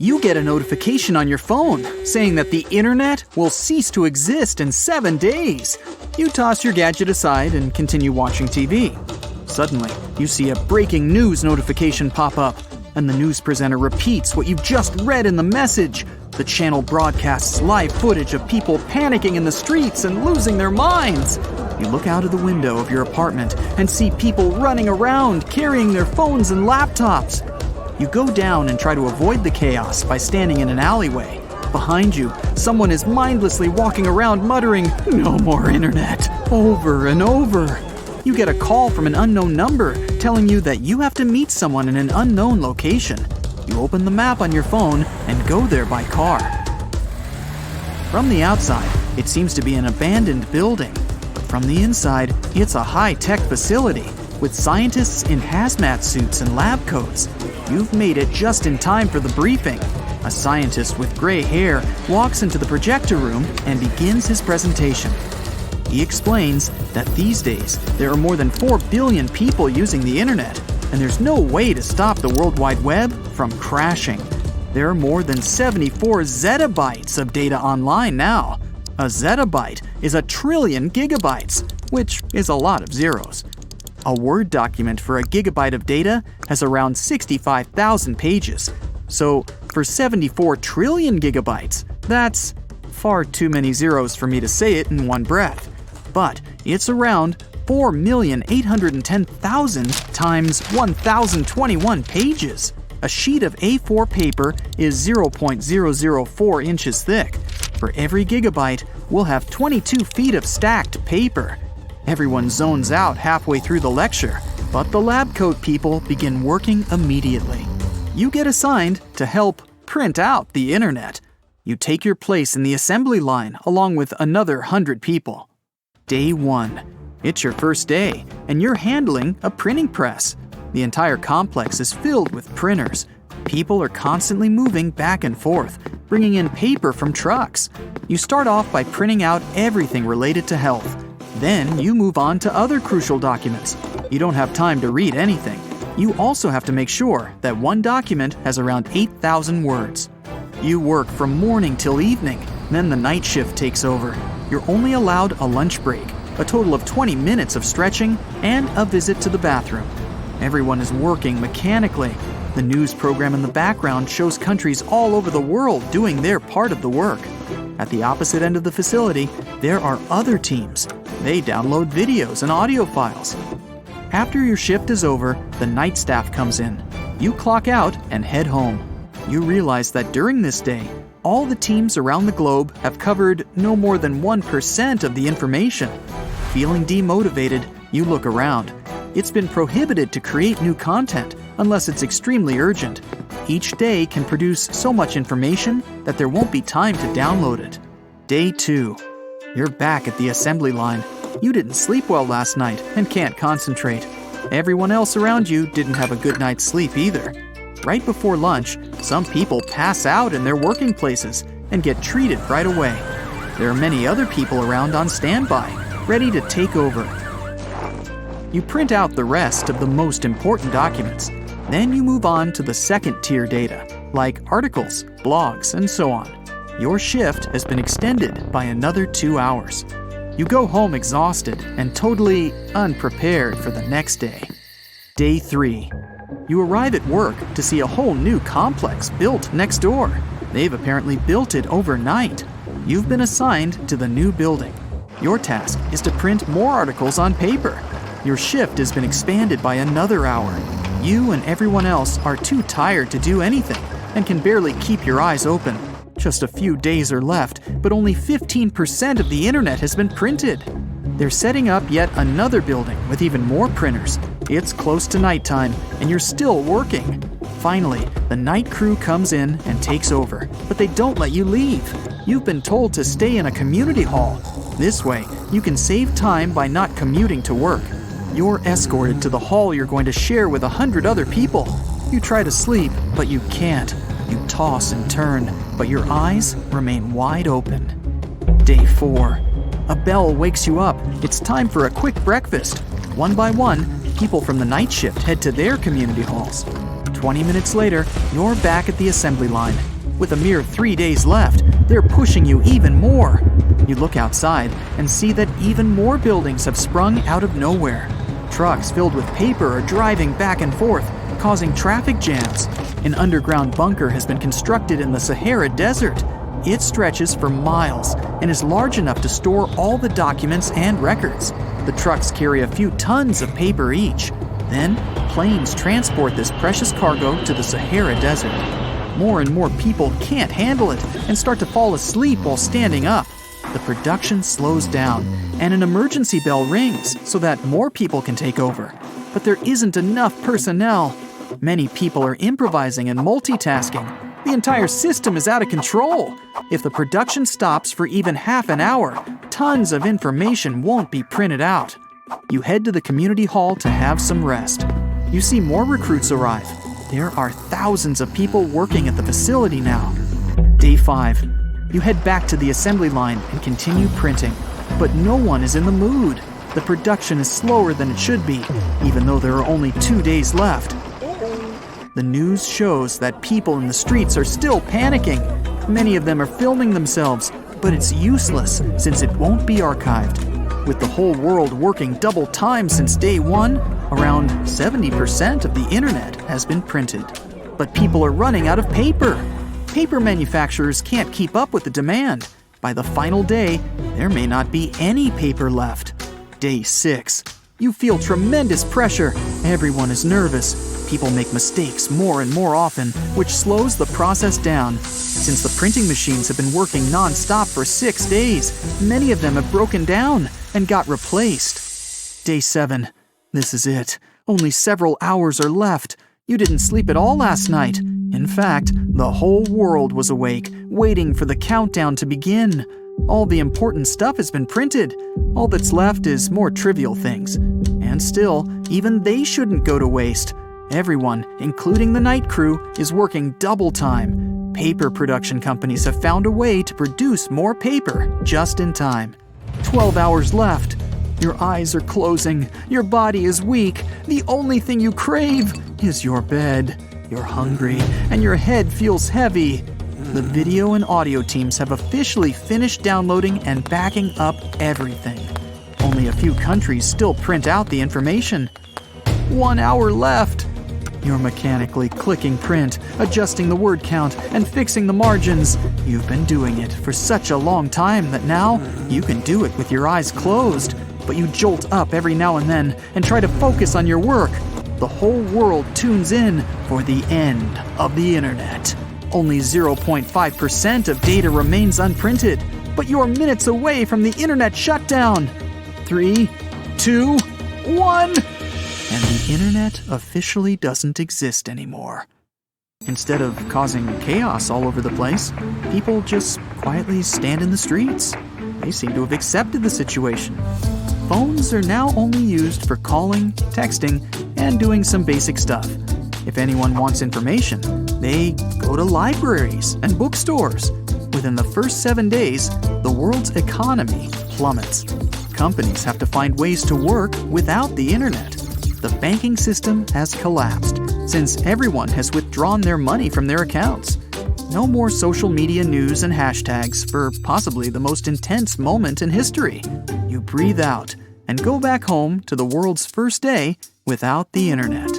You get a notification on your phone saying that the internet will cease to exist in 7 days. You toss your gadget aside and continue watching TV. Suddenly, you see a breaking news notification pop up, and the news presenter repeats what you've just read in the message. The channel broadcasts live footage of people panicking in the streets and losing their minds. You look out of the window of your apartment and see people running around, carrying their phones and laptops. You go down and try to avoid the chaos by standing in an alleyway. Behind you, someone is mindlessly walking around muttering, "No more internet," over and over. You get a call from an unknown number telling you that you have to meet someone in an unknown location. You open the map on your phone and go there by car. From the outside, it seems to be an abandoned building, but from the inside, it's a high-tech facility with scientists in hazmat suits and lab coats. You've made it just in time for the briefing. A scientist with gray hair walks into the projector room and begins his presentation. He explains that these days there are more than 4 billion people using the internet, and there's no way to stop the World Wide Web from crashing. There are more than 74 zettabytes of data online now. A zettabyte is 1 trillion gigabytes, which is a lot of zeros. A Word document for a gigabyte of data has around 65,000 pages. So for 74 trillion gigabytes, that's far too many zeros for me to say it in one breath. But it's around 4,810,000 times 1,021 pages. A sheet of A4 paper is 0.004 inches thick. For every gigabyte, we'll have 22 feet of stacked paper. Everyone zones out halfway through the lecture, but the lab coat people begin working immediately. You get assigned to help print out the internet. You take your place in the assembly line along with another 100 people. Day 1. It's your first day, and you're handling a printing press. The entire complex is filled with printers. People are constantly moving back and forth, bringing in paper from trucks. You start off by printing out everything related to health. Then you move on to other crucial documents. You don't have time to read anything. You also have to make sure that one document has around 8,000 words. You work from morning till evening, then the night shift takes over. You're only allowed a lunch break, a total of 20 minutes of stretching, and a visit to the bathroom. Everyone is working mechanically. The news program in the background shows countries all over the world doing their part of the work. At the opposite end of the facility, there are other teams. They download videos and audio files. After your shift is over, the night staff comes in. You clock out and head home. You realize that during this day, all the teams around the globe have covered no more than 1% of the information. Feeling demotivated, you look around. It's been prohibited to create new content unless it's extremely urgent. Each day can produce so much information that there won't be time to download it. Day 2. You're back at the assembly line. You didn't sleep well last night and can't concentrate. Everyone else around you didn't have a good night's sleep either. Right before lunch, some people pass out in their working places and get treated right away. There are many other people around on standby, ready to take over. You print out the rest of the most important documents. Then you move on to the second-tier data, like articles, blogs, and so on. Your shift has been extended by another 2 hours. You go home exhausted and totally unprepared for the next day. Day 3. You arrive at work to see a whole new complex built next door. They've apparently built it overnight. You've been assigned to the new building. Your task is to print more articles on paper. Your shift has been expanded by another hour. You and everyone else are too tired to do anything and can barely keep your eyes open. Just a few days are left, but only 15% of the internet has been printed. They're setting up yet another building with even more printers. It's close to nighttime, and you're still working. Finally, the night crew comes in and takes over, but they don't let you leave. You've been told to stay in a community hall. This way, you can save time by not commuting to work. You're escorted to the hall you're going to share with 100 other people. You try to sleep, but you can't. You toss and turn, but your eyes remain wide open. Day 4. A bell wakes you up. It's time for a quick breakfast. One by one, people from the night shift head to their community halls. 20 minutes later, you're back at the assembly line. With a mere 3 days left, they're pushing you even more. You look outside and see that even more buildings have sprung out of nowhere. Trucks filled with paper are driving back and forth, causing traffic jams. An underground bunker has been constructed in the Sahara Desert. It stretches for miles and is large enough to store all the documents and records. The trucks carry a few tons of paper each. Then, planes transport this precious cargo to the Sahara Desert. More and more people can't handle it and start to fall asleep while standing up. The production slows down, and an emergency bell rings so that more people can take over. But there isn't enough personnel. Many people are improvising and multitasking. The entire system is out of control. If the production stops for even half an hour, tons of information won't be printed out. You head to the community hall to have some rest. You see more recruits arrive. There are thousands of people working at the facility now. Day 5. You head back to the assembly line and continue printing. But no one is in the mood. The production is slower than it should be, even though there are only 2 days left. The news shows that people in the streets are still panicking. Many of them are filming themselves, but it's useless since it won't be archived. With the whole world working double time since day 1, around 70% of the internet has been printed. But people are running out of paper. Paper manufacturers can't keep up with the demand. By the final day, there may not be any paper left. Day 6. You feel tremendous pressure. Everyone is nervous. People make mistakes more and more often, which slows the process down. Since the printing machines have been working non-stop for 6 days, many of them have broken down and got replaced. Day 7. This is it. Only several hours are left. You didn't sleep at all last night. In fact, the whole world was awake, waiting for the countdown to begin. All the important stuff has been printed. All that's left is more trivial things. And still, even they shouldn't go to waste. Everyone, including the night crew, is working double time. Paper production companies have found a way to produce more paper just in time. 12 hours left. Your eyes are closing. Your body is weak. The only thing you crave is your bed. You're hungry, and your head feels heavy. The video and audio teams have officially finished downloading and backing up everything. Only a few countries still print out the information. 1 hour left. You're mechanically clicking print, adjusting the word count, and fixing the margins. You've been doing it for such a long time that now you can do it with your eyes closed. But you jolt up every now and then and try to focus on your work. The whole world tunes in for the end of the internet. Only 0.5% of data remains unprinted, but you're minutes away from the internet shutdown. 3, 2, 1, and the internet officially doesn't exist anymore. Instead of causing chaos all over the place, people just quietly stand in the streets. They seem to have accepted the situation. Phones are now only used for calling, texting, and doing some basic stuff. If anyone wants information, they go to libraries and bookstores. Within the first 7 days, the world's economy plummets. Companies have to find ways to work without the internet. The banking system has collapsed since everyone has withdrawn their money from their accounts. No more social media news and hashtags for possibly the most intense moment in history. You breathe out and go back home to the world's first day without the internet.